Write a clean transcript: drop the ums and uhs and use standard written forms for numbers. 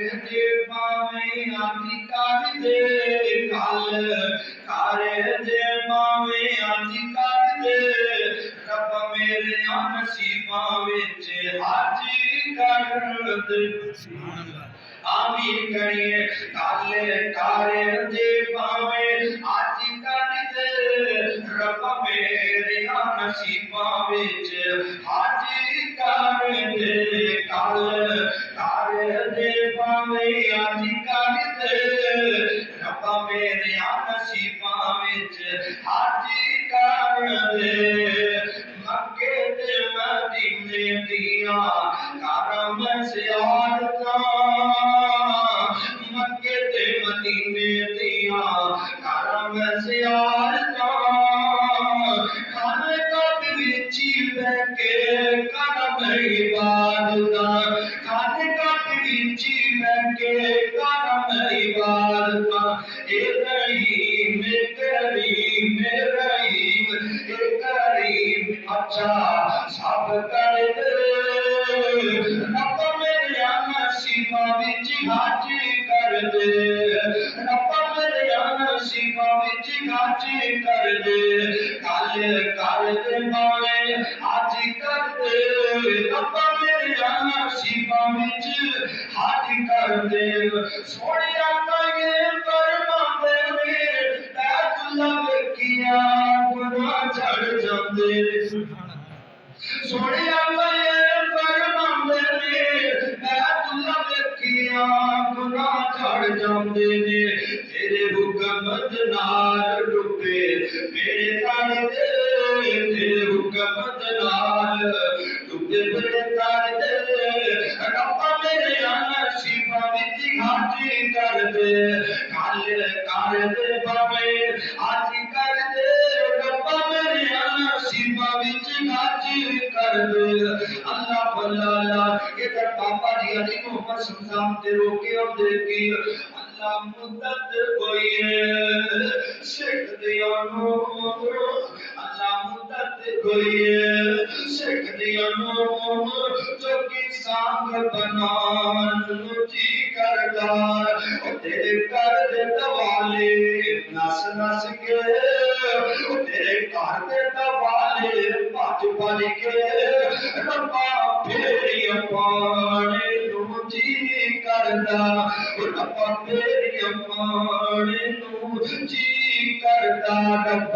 दे पावे आदि कर दे कल कर दे पावे आदि कर दे रब मेरे नसीबां विच हाजी कर दे आमीन करिए कल कर दे पावे आदि कर दे रब मेरे नसीबां विच हाजी कर दे कल कर दे पावे आदि कर दे रब मेरे नसीबां विच हाजी कर दे मक्के ते मदीने दिया करम ज़ियारतां मक्के ते मदीने दिया करम ज़ियारतां खाने कट विच बैके करम इबादतां खाने कट विच बैके करम इबादतां ए रहीम करीम रहीम ए करीम अच्छा सब कर दे रब मेरे नसीबां विच हाजी कर दे रब मेरे नसीबां विच हाजी कर दे कल कर दे पावे हाजी कर दे रब मेरे नसीबां विच हाजी कर दे सोनिया कहे फरमांदे ने बैतुल्ला वेखिया गुनाह झड़ जांदे सोनिया कहे फरमांदे ने बैतुल्ला वेखिया गुनाह झड़ जांदे ने तेरे हुक्म दे नाल डुबे मेरे तारे दे तेरे हुक्म दे नाल डुबे मेरे तारे दे रब मेरे नसीबां विच हाजी कर दे कल कर दे पावे हाजी कर दे रब मेरे नसीबां विच हाजी कर दे अल्लाह बल्ला इधर पापा जी अली मोहम्मद सल्लल्लाहु ते रोके आंदे कि अल्लाह मुद्दत कोई है सिख दिया नो अल्लाह मुद्दत कोई है सिख दिया नो जो कि सांग बनान जी करदा तेरे कर दे दवाले नस नस के तेरे घर दे दवाले भज भज के रब्बा फेरी पाने नू जी करदा रब्बा फेरी पाने नू जी करदा रब्बा